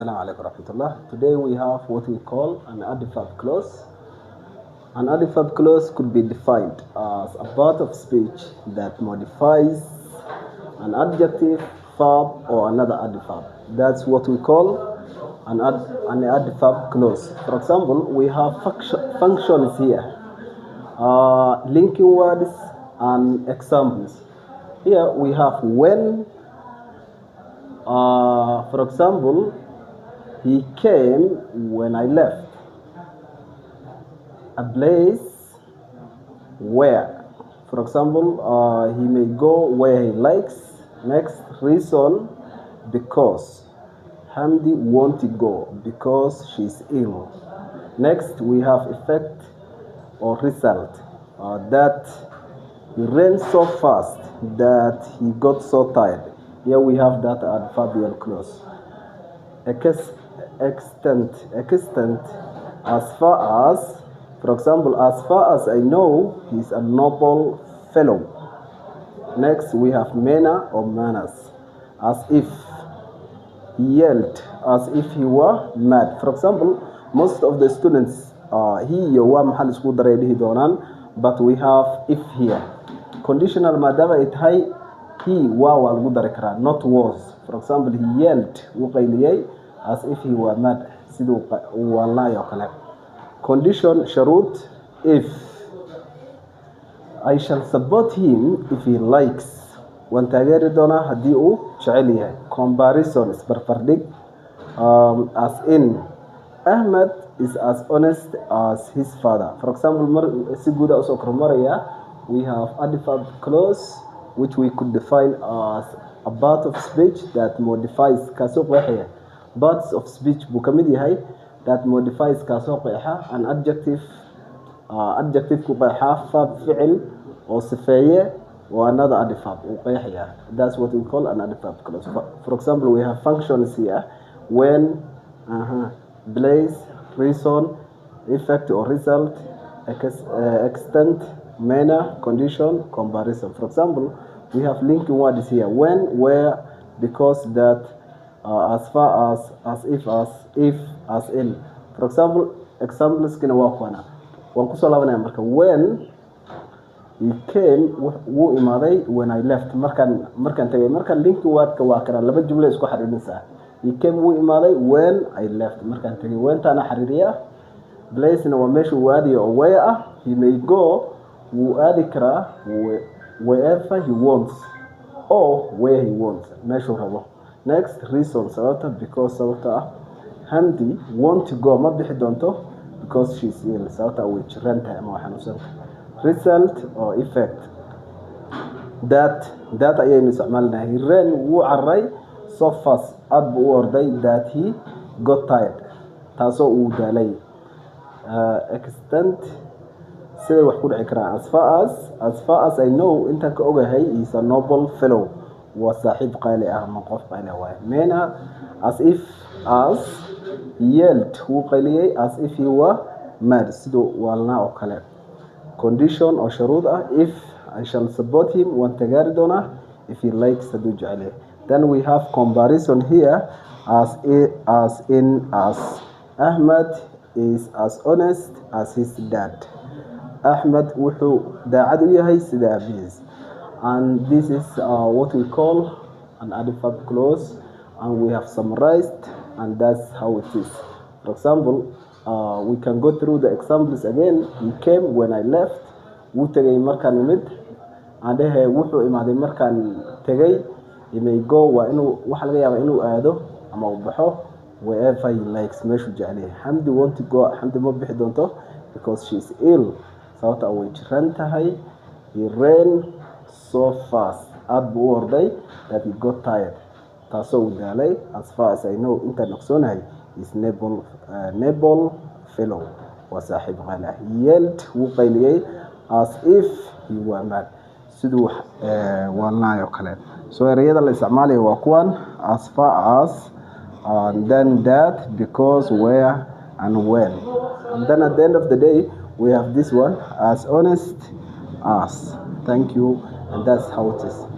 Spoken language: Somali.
Assalamualaikum warahmatullah. Today we have what we call an adverb clause. An adverb clause could be defined as a part of speech that modifies an adjective, verb, or another adverb. That's what we call an adverb clause. For example, we have functions here, linking words and examples. Here we have when. For example, he came when I left. A place where. For example, he may go where he likes. Next, reason, because. Hamdi won't go because she's ill. Next, we have effect or result. That he ran so fast that he got so tired. Here we have that adverbial clause. Extent, as far as, for example, as far as I know, he's a noble fellow. Next, we have manner or manners, as if. He yelled, as if he were mad. For example, most of the students, he wa mahal isku daray dhihi doonaan, but we have if here. Conditional maadaama ay tahay he waa lagu dari karaa, not was. For example, he yelled, wuu qayliyay, as if he were mad, siduu waalnay oo kale. Condition sharuud, if. I shall support him if he likes. Waan taageeri doonaa haddii uu jecel yahay. Comparison is barbardhig, as in Ahmed is as honest as his father. For example, si guud ah usoo kormaraya, we have adverb clause which we could define as a part of speech that modifies kaasoo qeexaya. Parts of speech buu ka mid yahay that modifies kaasoo qeexa an adjective ku qeexa verb ficil oo sifeeye or another adverb uu qeexaya. That's what we call an adverb clause. For example, we have functions here: when, place, reason, effect or result, extent, manner, condition, comparison. For example, we have linking words here: when, where, because, that, as far as if, as in. For example, examples kina waa kuwana. Waan kusoo laabanaya marka when he came wuu imaaday when I left. markaan tagay. markaan linking wordka waa kana laba jumla isku xiriirinaysa. He came wuu imaaday when I left. markaan tagay when taana xiriiriya. Place na waa meesha uu aadayo oo where ah. He may go wuu aadi karaa wherever he wants or where he wants, meeshuu rabo. Next, reason, sababta, because sababta ah. Hamdi won't go, ma bixi doonto because she's ill, sababta way jiran tahay ama xanuunsan. Result or effect, that ayaynu isticmaalnaa. He ran wuu carray so fast, aad buu u orday, that he got tired, taasoo uu daalay. Extent, siday wax ku dhici karaan. As far as I know, intaan ka ogahay, is a noble fellow, waa saaxiib qaali ah ama qof qaali ah waaye. Manner, as if, as. Yelled, wuu qayliyay, as if he were mad, siduu waalnaa oo kale. Condition or sharuud ah, if. I shall support him, waan taageeri doonaa, if he likes, hadduu jecel yahay. Then we have comparison here, as in as. Ahmed is as honest as his dad. Ahmed wuxuu daacad u yahay sida aabihiis. And this is what we call an adverb clause, and we have summarized, and that's how it is. For example, we can go through the examples again. He came when I left. Wuu tagay markaan imid. Adehe wuxuu imaaday markaan tagay. He may go, waa inuu waxa laga yaabaa inuu aado ama uu baxo wherever he likes, meeshuu jecel yahay. Hamdi won't go, Hamdi ma bixi doonto because she is ill, sababta way jiran tahay. He ran so fast, aad buu u orday, that he got tired, taasoo uu daalay. As far as I know, intaan ogsoonahay, is noble fellow, waa saaxiib qaali ah. He yelled, wuu qayliyay, as if he were mad, siduu waalnay oo kale. So erayada la isticmaalayo waa kuwan: as far as, and then that, because, where, and when. And then at the end of the day, we have this one: as honest as. Thank you, and that's how it is.